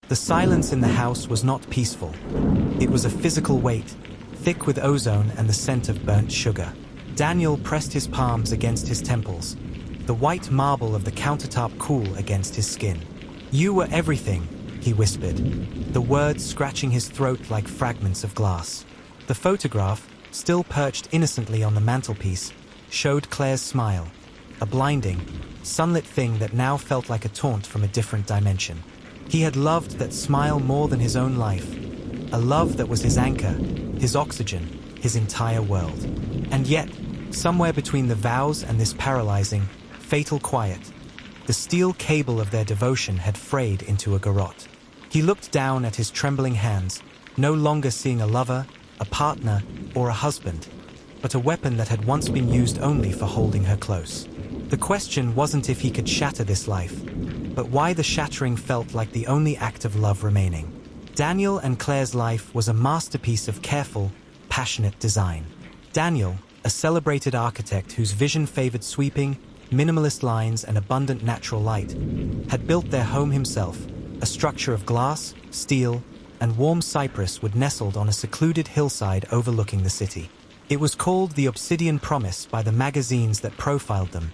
The silence in the house was not peaceful. It was a physical weight, thick with ozone and the scent of burnt sugar. Daniel pressed his palms against his temples, the white marble of the countertop cool against his skin. "You were everything," he whispered, the words scratching his throat like fragments of glass. The photograph, still perched innocently on the mantelpiece, showed Claire's smile, a blinding, sunlit thing that now felt like a taunt from a different dimension. He had loved that smile more than his own life, a love that was his anchor, his oxygen, his entire world. And yet, somewhere between the vows and this paralyzing, fatal quiet, the steel cable of their devotion had frayed into a garrote. He looked down at his trembling hands, no longer seeing a lover, a partner, or a husband, but a weapon that had once been used only for holding her close. The question wasn't if he could shatter this life, but why the shattering felt like the only act of love remaining. Daniel and Claire's life was a masterpiece of careful, passionate design. Daniel, a celebrated architect whose vision favored sweeping, minimalist lines and abundant natural light, had built their home himself, a structure of glass, steel, and warm cypress would nestled on a secluded hillside overlooking the city. It was called the Obsidian Promise by the magazines that profiled them.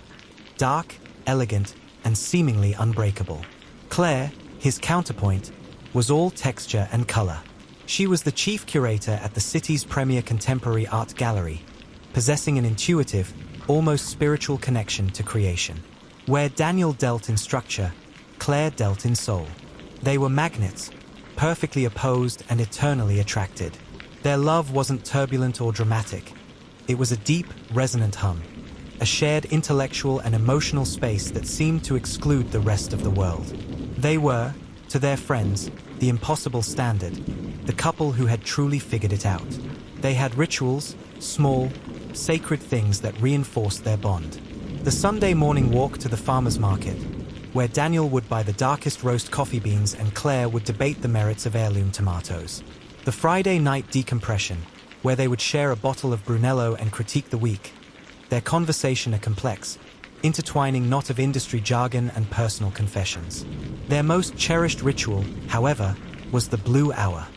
Dark, elegant, and seemingly unbreakable. Claire, his counterpoint, was all texture and color. She was the chief curator at the city's premier contemporary art gallery, possessing an intuitive, almost spiritual connection to creation. Where Daniel dealt in structure, Claire dealt in soul. They were magnets, perfectly opposed and eternally attracted. Their love wasn't turbulent or dramatic. It was a deep, resonant hum, a shared intellectual and emotional space that seemed to exclude the rest of the world. They were, to their friends, the impossible standard, the couple who had truly figured it out. They had rituals, small, sacred things that reinforced their bond. The Sunday morning walk to the farmer's market, where Daniel would buy the darkest roast coffee beans and Claire would debate the merits of heirloom tomatoes. The Friday night decompression, where they would share a bottle of Brunello and critique the week. Their conversation a complex, intertwining knot of industry jargon and personal confessions. Their most cherished ritual, however, was the blue hour.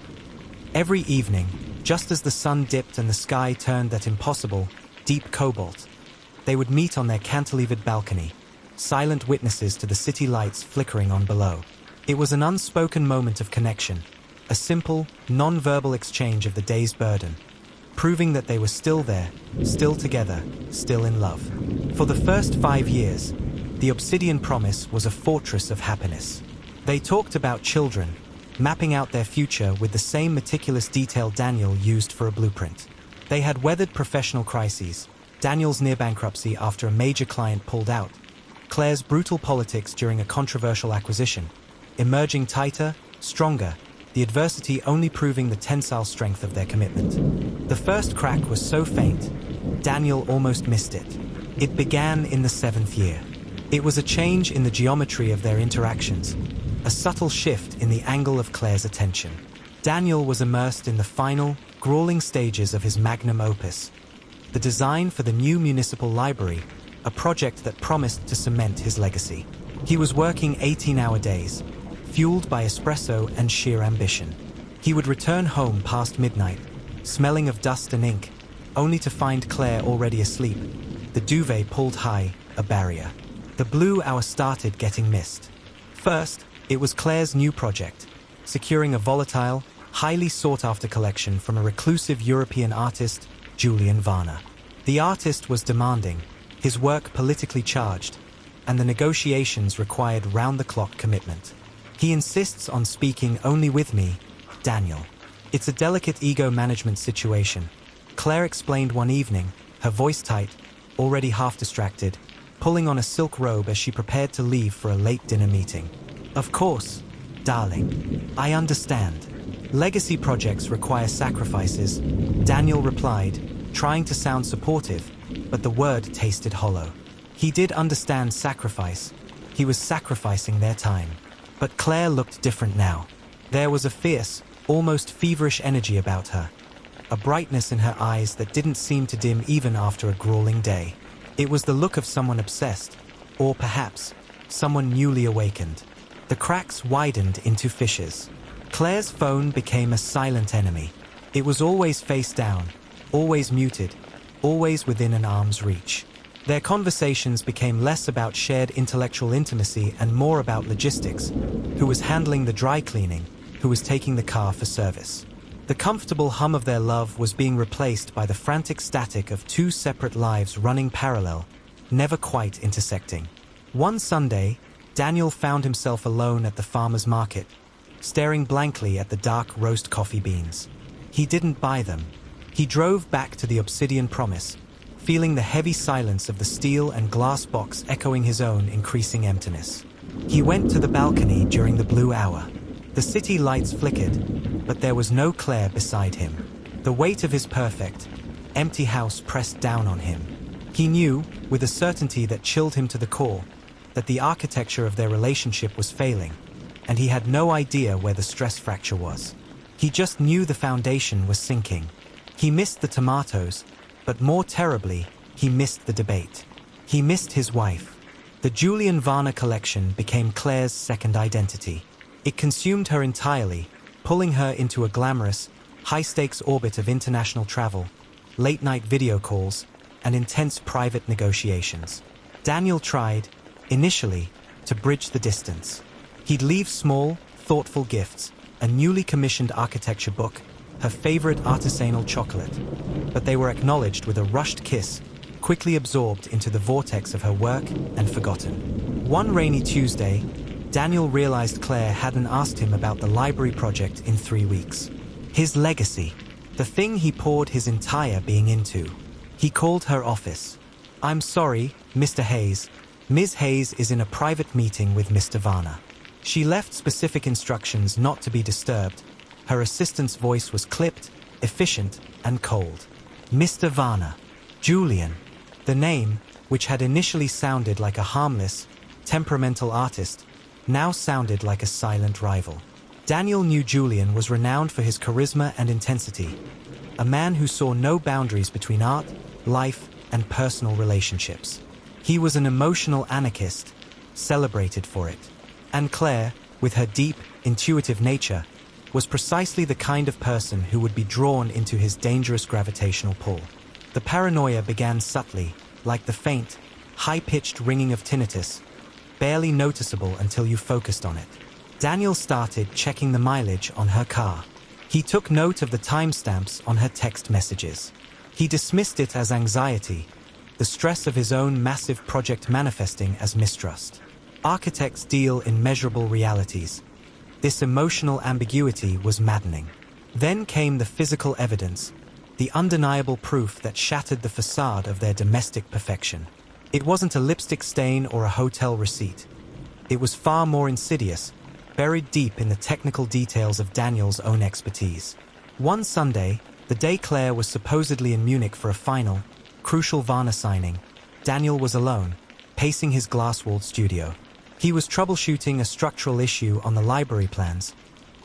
Every evening, just as the sun dipped and the sky turned that impossible, deep cobalt, they would meet on their cantilevered balcony, silent witnesses to the city lights flickering on below. It was an unspoken moment of connection, a simple, non-verbal exchange of the day's burden, proving that they were still there, still together, still in love. For the first 5 years, the Obsidian Promise was a fortress of happiness. They talked about children, mapping out their future with the same meticulous detail Daniel used for a blueprint. They had weathered professional crises, Daniel's near bankruptcy after a major client pulled out, Claire's brutal politics during a controversial acquisition, emerging tighter, stronger, the adversity only proving the tensile strength of their commitment. The first crack was so faint, Daniel almost missed it. It began in the 7th year. It was a change in the geometry of their interactions, a subtle shift in the angle of Claire's attention. Daniel was immersed in the final, grueling stages of his magnum opus, the design for the new municipal library, a project that promised to cement his legacy. He was working 18-hour days, fueled by espresso and sheer ambition. He would return home past midnight, smelling of dust and ink, only to find Claire already asleep, the duvet pulled high, a barrier. The blue hour started getting missed. First, it was Claire's new project, securing a volatile, highly sought-after collection from a reclusive European artist, Julian Varner. The artist was demanding, his work politically charged, and the negotiations required round-the-clock commitment. He insists on speaking only with me, Daniel. It's a delicate ego management situation, Claire explained one evening, her voice tight, already half distracted, pulling on a silk robe as she prepared to leave for a late dinner meeting. Of course, darling, I understand. Legacy projects require sacrifices, Daniel replied, trying to sound supportive, but the word tasted hollow. He did understand sacrifice. He was sacrificing their time. But Claire looked different now. There was a fierce, almost feverish energy about her, a brightness in her eyes that didn't seem to dim even after a grueling day. It was the look of someone obsessed, or perhaps, someone newly awakened. The The cracks widened into fissures. Claire's phone became a silent enemy. It was always face down, always muted, always within an arm's reach. Their conversations became less about shared intellectual intimacy and more about logistics. Who was handling the dry cleaning? Who was taking the car for service? The comfortable hum of their love was being replaced by the frantic static of two separate lives running parallel, never quite intersecting. One Sunday, Daniel found himself alone at the farmer's market, staring blankly at the dark roast coffee beans. He didn't buy them. He drove back to the Obsidian Promise, feeling the heavy silence of the steel and glass box echoing his own increasing emptiness. He went to the balcony during the blue hour. The city lights flickered, but there was no Claire beside him. The weight of his perfect, empty house pressed down on him. He knew, with a certainty that chilled him to the core, that the architecture of their relationship was failing, and he had no idea where the stress fracture was. He just knew the foundation was sinking. He missed the tomatoes, but more terribly, he missed the debate. He missed his wife. The Julian Varner collection became Claire's second identity. It consumed her entirely, pulling her into a glamorous, high-stakes orbit of international travel, late-night video calls, and intense private negotiations. Daniel tried, initially, to bridge the distance. He'd leave small, thoughtful gifts, a newly commissioned architecture book, her favorite artisanal chocolate, but they were acknowledged with a rushed kiss, quickly absorbed into the vortex of her work and forgotten. One rainy Tuesday, Daniel realized Claire hadn't asked him about the library project in 3 weeks. His legacy, the thing he poured his entire being into. He called her office. "I'm sorry, Mr. Hayes. Ms. Hayes is in a private meeting with Mr. Varner." She left specific instructions not to be disturbed. Her assistant's voice was clipped, efficient, and cold. Mr. Varner. Julian. The name, which had initially sounded like a harmless, temperamental artist, now sounded like a silent rival. Daniel knew Julian was renowned for his charisma and intensity, a man who saw no boundaries between art, life, and personal relationships. He was an emotional anarchist, celebrated for it. And Claire, with her deep, intuitive nature, was precisely the kind of person who would be drawn into his dangerous gravitational pull. The paranoia began subtly, like the faint, high-pitched ringing of tinnitus, barely noticeable until you focused on it. Daniel started checking the mileage on her car. He took note of the timestamps on her text messages. He dismissed it as anxiety, the stress of his own massive project manifesting as mistrust. Architects deal in measurable realities. This emotional ambiguity was maddening. Then came the physical evidence, the undeniable proof that shattered the facade of their domestic perfection. It wasn't a lipstick stain or a hotel receipt. It was far more insidious, buried deep in the technical details of Daniel's own expertise. One Sunday, the day Claire was supposedly in Munich for a final, crucial Varner signing, Daniel was alone, pacing his glass-walled studio. He was troubleshooting a structural issue on the library plans,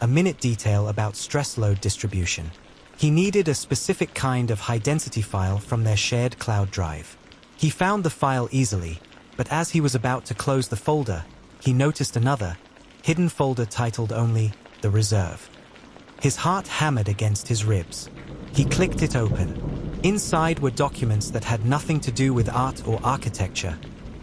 a minute detail about stress load distribution. He needed a specific kind of high-density file from their shared cloud drive. He found the file easily, but as he was about to close the folder, he noticed another, hidden folder titled only The Reserve. His heart hammered against his ribs. He clicked it open. Inside were documents that had nothing to do with art or architecture,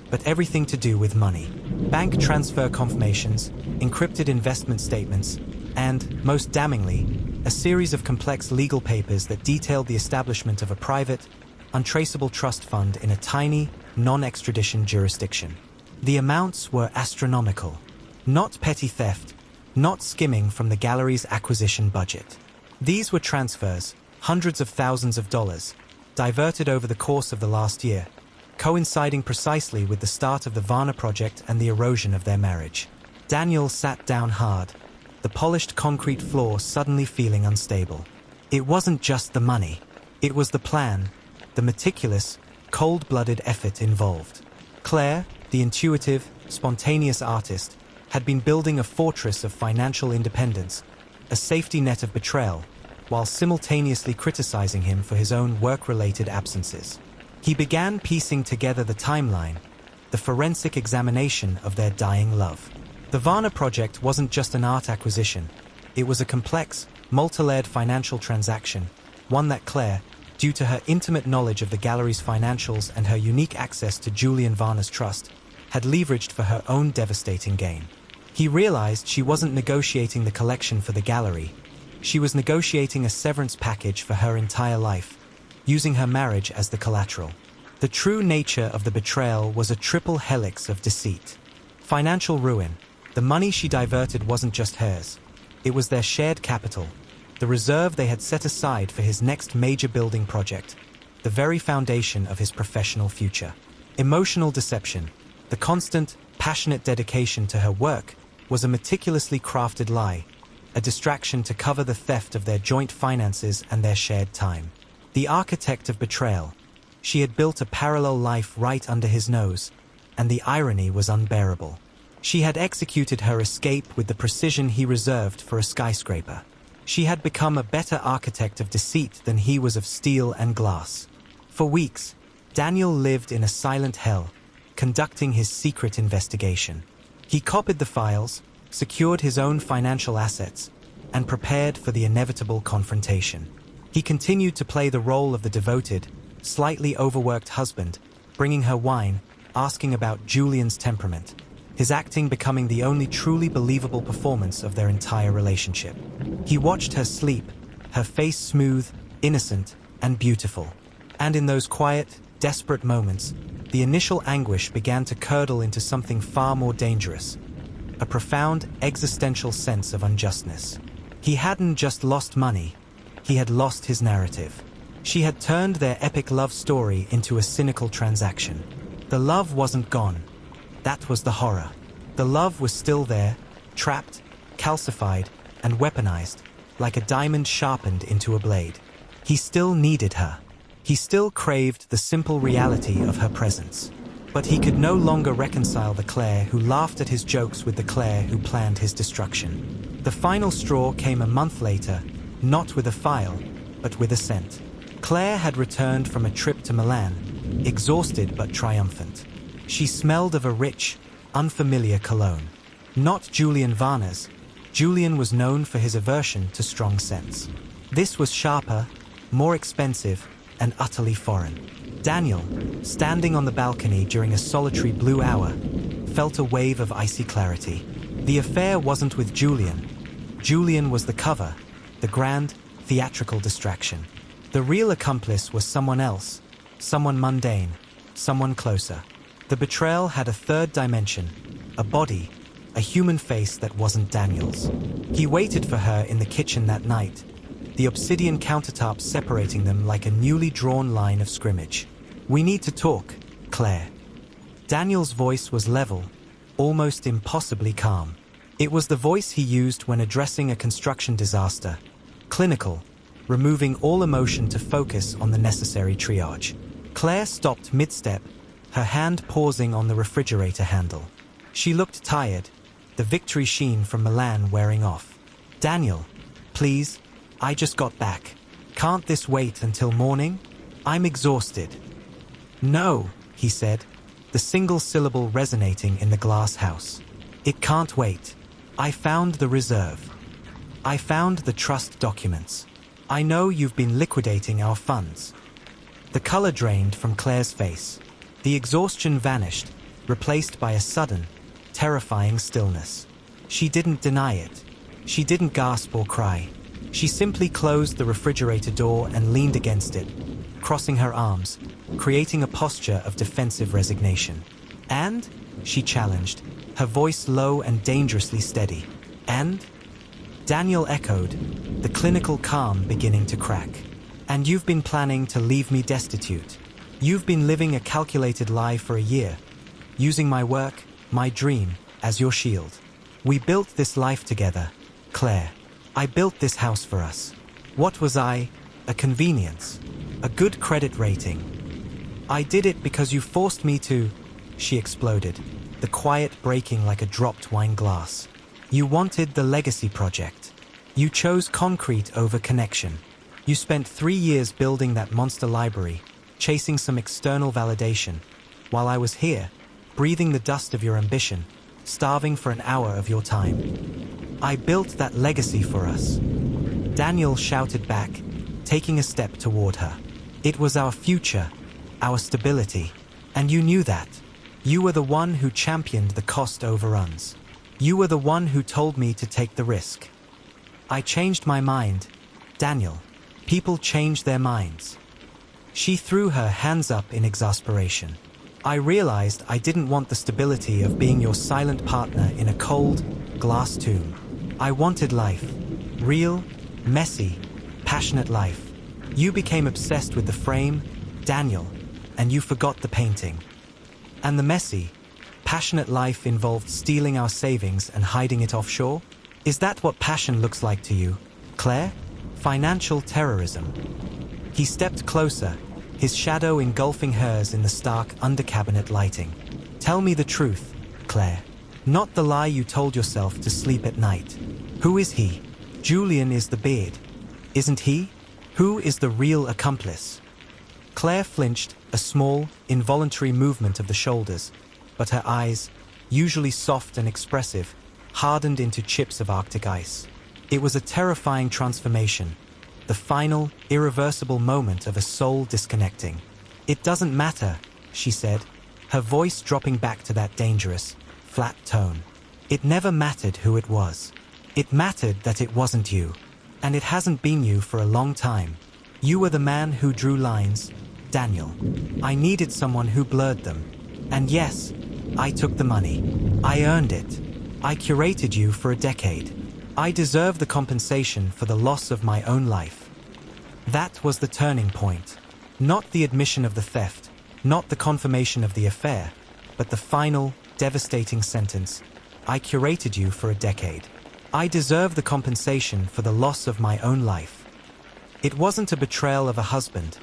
but everything to do with money. Bank transfer confirmations, encrypted investment statements, and, most damningly, a series of complex legal papers that detailed the establishment of a private, untraceable trust fund in a tiny, non-extradition jurisdiction. The amounts were astronomical. Not petty theft, not skimming from the gallery's acquisition budget. These were transfers, hundreds of thousands of dollars, diverted over the course of the last year, coinciding precisely with the start of the Varner project and the erosion of their marriage. Daniel sat down hard, the polished concrete floor suddenly feeling unstable. It wasn't just the money. It was the plan, the meticulous, cold-blooded effort involved. Claire, the intuitive, spontaneous artist, had been building a fortress of financial independence, a safety net of betrayal, while simultaneously criticizing him for his own work-related absences. He began piecing together the timeline, the forensic examination of their dying love. The Varna project wasn't just an art acquisition. It was a complex, multi-layered financial transaction, one that Claire, due to her intimate knowledge of the gallery's financials and her unique access to Julian Varna's trust, had leveraged for her own devastating gain. He realized she wasn't negotiating the collection for the gallery. She was negotiating a severance package for her entire life, using her marriage as the collateral. The true nature of the betrayal was a triple helix of deceit. Financial ruin. The money she diverted wasn't just hers. It was their shared capital, the reserve they had set aside for his next major building project, the very foundation of his professional future. Emotional deception. The constant, passionate dedication to her work was a meticulously crafted lie, a distraction to cover the theft of their joint finances and their shared time. The architect of betrayal. She had built a parallel life right under his nose, and the irony was unbearable. She had executed her escape with the precision he reserved for a skyscraper. She had become a better architect of deceit than he was of steel and glass. For weeks, Daniel lived in a silent hell, conducting his secret investigation. He copied the files, secured his own financial assets, and prepared for the inevitable confrontation. He continued to play the role of the devoted, slightly overworked husband, bringing her wine, asking about Julian's temperament, his acting becoming the only truly believable performance of their entire relationship. He watched her sleep, her face smooth, innocent, and beautiful. And in those quiet, desperate moments, the initial anguish began to curdle into something far more dangerous, a profound existential sense of unjustness. He hadn't just lost money, he had lost his narrative. She had turned their epic love story into a cynical transaction. The love wasn't gone. That was the horror. The love was still there, trapped, calcified, and weaponized, like a diamond sharpened into a blade. He still needed her. He still craved the simple reality of her presence. But he could no longer reconcile the Claire who laughed at his jokes with the Claire who planned his destruction. The final straw came a month later, not with a file, but with a scent. Claire had returned from a trip to Milan, exhausted but triumphant. She smelled of a rich, unfamiliar cologne. Not Julian Varna's. Julian was known for his aversion to strong scents. This was sharper, more expensive, and utterly foreign. Daniel, standing on the balcony during a solitary blue hour, felt a wave of icy clarity. The affair wasn't with Julian. Julian was the cover, the grand, theatrical distraction. The real accomplice was someone else, someone mundane, someone closer. The betrayal had a third dimension, a body, a human face that wasn't Daniel's. He waited for her in the kitchen that night, the obsidian countertop separating them like a newly drawn line of scrimmage. "We need to talk, Claire." Daniel's voice was level, almost impossibly calm. It was the voice he used when addressing a construction disaster, clinical, removing all emotion to focus on the necessary triage. Claire stopped mid-step, her hand pausing on the refrigerator handle. She looked tired, the victory sheen from Milan wearing off. "Daniel, please, I just got back. Can't this wait until morning? I'm exhausted." "No," he said, the single syllable resonating in the glass house. "It can't wait. I found the reserve. I found the trust documents. I know you've been liquidating our funds." The color drained from Claire's face. The exhaustion vanished, replaced by a sudden, terrifying stillness. She didn't deny it. She didn't gasp or cry. She simply closed the refrigerator door and leaned against it, crossing her arms, creating a posture of defensive resignation. "And?" she challenged, her voice low and dangerously steady. "And?" Daniel echoed, the clinical calm beginning to crack. "And you've been planning to leave me destitute. You've been living a calculated lie for a year, using my work, my dream, as your shield. We built this life together, Claire. I built this house for us. What was I? A convenience. A good credit rating. I did it because you forced me to," she exploded, the quiet breaking like a dropped wine glass. "You wanted the legacy project. You chose concrete over connection. You spent 3 years building that monster library, chasing some external validation, while I was here, breathing the dust of your ambition, starving for an hour of your time. I built that legacy for us. Daniel shouted back, taking a step toward her. It was our future, our stability, and you knew that. You were the one who championed the cost overruns. You were the one who told me to take the risk. I changed my mind, Daniel. People change their minds. She threw her hands up in exasperation. I realized I didn't want the stability of being your silent partner in a cold, glass tomb. I wanted life. Real, messy, passionate life. You became obsessed with the frame, Daniel, and you forgot the painting. And the messy, passionate life involved stealing our savings and hiding it offshore? Is that what passion looks like to you, Claire? Financial terrorism. He stepped closer, his shadow engulfing hers in the stark under-cabinet lighting. Tell me the truth, Claire. Not the lie you told yourself to sleep at night. Who is he? Julian is the beard. Isn't he? Who is the real accomplice? Claire flinched, a small, involuntary movement of the shoulders, but her eyes, usually soft and expressive, hardened into chips of Arctic ice. It was a terrifying transformation, the final, irreversible moment of a soul disconnecting. It doesn't matter, she said, her voice dropping back to that dangerous, flat tone. It never mattered who it was. It mattered that it wasn't you. And it hasn't been you for a long time. You were the man who drew lines, Daniel. I needed someone who blurred them. And yes, I took the money. I earned it. I curated you for a decade. I deserve the compensation for the loss of my own life. That was the turning point. Not the admission of the theft, not the confirmation of the affair, but the final, devastating sentence. I curated you for a decade. I deserve the compensation for the loss of my own life. It wasn't a betrayal of a husband.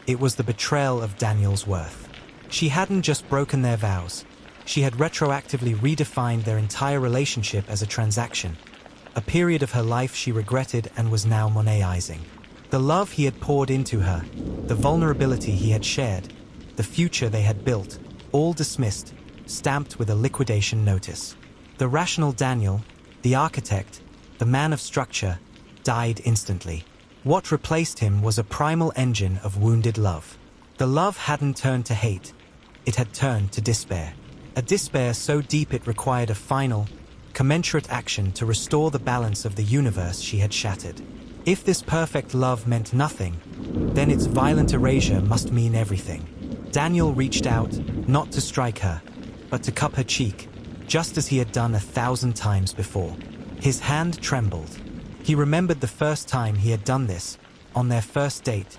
It was the betrayal of Daniel's worth. She hadn't just broken their vows. She had retroactively redefined their entire relationship as a transaction. A period of her life she regretted and was now monetising. The love he had poured into her, the vulnerability he had shared, the future they had built, all dismissed, stamped with a liquidation notice. The rational Daniel, the architect, the man of structure, died instantly. What replaced him was a primal engine of wounded love. The love hadn't turned to hate, it had turned to despair. A despair so deep it required a final, commensurate action to restore the balance of the universe she had shattered. If this perfect love meant nothing, then its violent erasure must mean everything. Daniel reached out, not to strike her, but to cup her cheek, just as he had done 1,000 times before. His hand trembled. He remembered the first time he had done this, on their first date,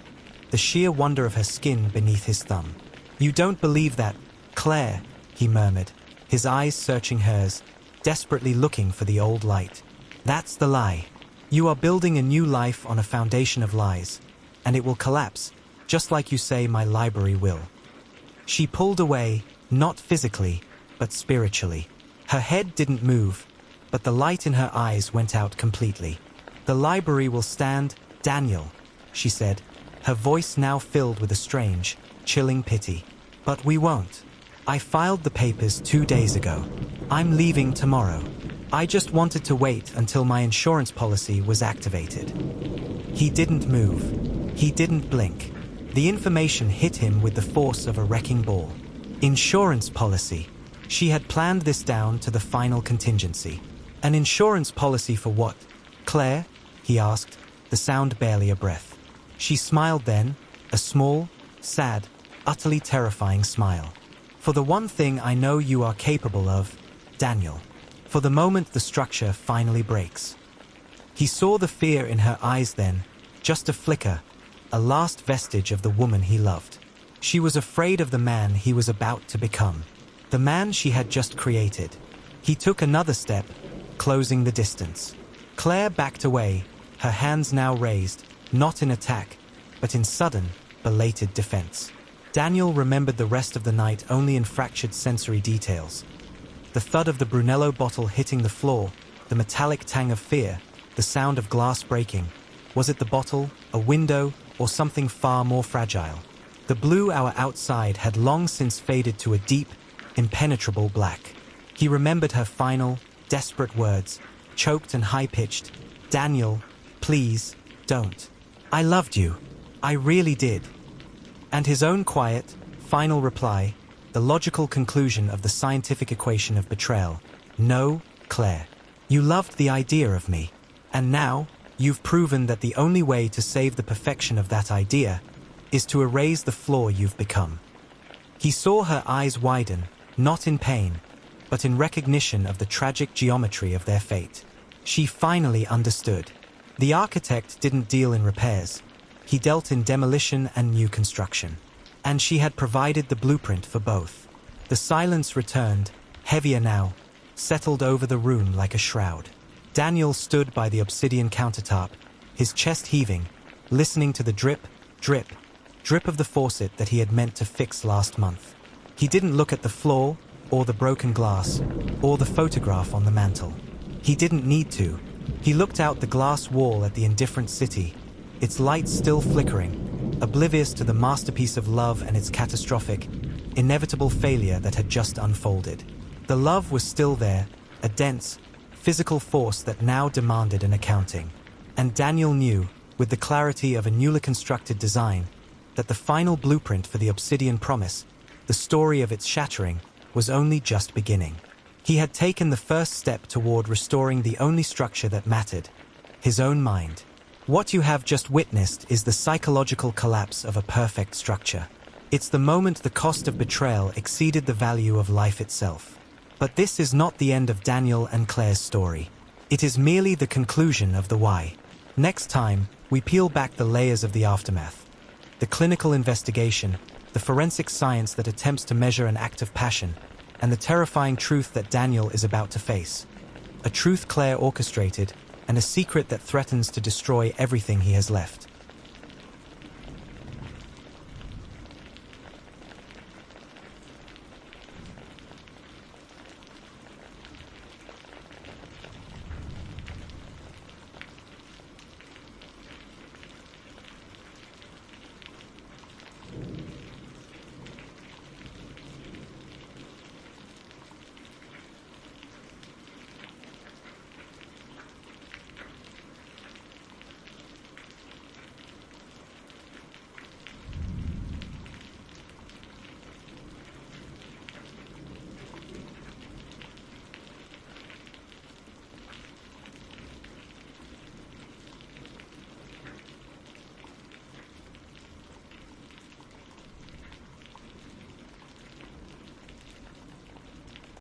the sheer wonder of her skin beneath his thumb. You don't believe that, Claire, he murmured, his eyes searching hers, desperately looking for the old light. That's the lie. You are building a new life on a foundation of lies, and it will collapse, just like you say my library will. She pulled away, not physically, but spiritually. Her head didn't move, but the light in her eyes went out completely. The library will stand, Daniel, she said, her voice now filled with a strange, chilling pity. But we won't. I filed the papers 2 days ago. I'm leaving tomorrow. I just wanted to wait until my insurance policy was activated. He didn't move. He didn't blink. The information hit him with the force of a wrecking ball. Insurance policy. She had planned this down to the final contingency. An insurance policy for what, Claire? He asked, the sound barely a breath. She smiled then, a small, sad, utterly terrifying smile. For the one thing I know you are capable of, Daniel. For the moment the structure finally breaks. He saw the fear in her eyes then, just a flicker, a last vestige of the woman he loved. She was afraid of the man he was about to become, the man she had just created. He took another step, closing the distance. Claire backed away, her hands now raised, not in attack, but in sudden, belated defense. Daniel remembered the rest of the night only in fractured sensory details. The thud of the Brunello bottle hitting the floor, the metallic tang of fear, the sound of glass breaking. Was it the bottle, a window, or something far more fragile? The blue hour outside had long since faded to a deep, impenetrable black. He remembered her final, desperate words, choked and high-pitched. "Daniel, please, don't. I loved you. I really did." And his own quiet, final reply, the logical conclusion of the scientific equation of betrayal. "No, Claire. You loved the idea of me. And now, you've proven that the only way to save the perfection of that idea is to erase the flaw you've become." He saw her eyes widen, not in pain, but in recognition of the tragic geometry of their fate. She finally understood. The architect didn't deal in repairs. He dealt in demolition and new construction. And she had provided the blueprint for both. The silence returned, heavier now, settled over the room like a shroud. Daniel stood by the obsidian countertop, his chest heaving, listening to the drip, drip, drip of the faucet that he had meant to fix last month. He didn't look at the floor, or the broken glass, or the photograph on the mantel. He didn't need to. He looked out the glass wall at the indifferent city, its lights still flickering, oblivious to the masterpiece of love and its catastrophic, inevitable failure that had just unfolded. The love was still there, a dense, physical force that now demanded an accounting. And Daniel knew, with the clarity of a newly constructed design, that the final blueprint for the Obsidian Promise, the story of its shattering, was only just beginning. He had taken the first step toward restoring the only structure that mattered, his own mind. What you have just witnessed is the psychological collapse of a perfect structure. It's the moment the cost of betrayal exceeded the value of life itself. But this is not the end of Daniel and Claire's story. It is merely the conclusion of the why. Next time, we peel back the layers of the aftermath. The clinical investigation, the forensic science that attempts to measure an act of passion, and the terrifying truth that Daniel is about to face. A truth Claire orchestrated, and a secret that threatens to destroy everything he has left.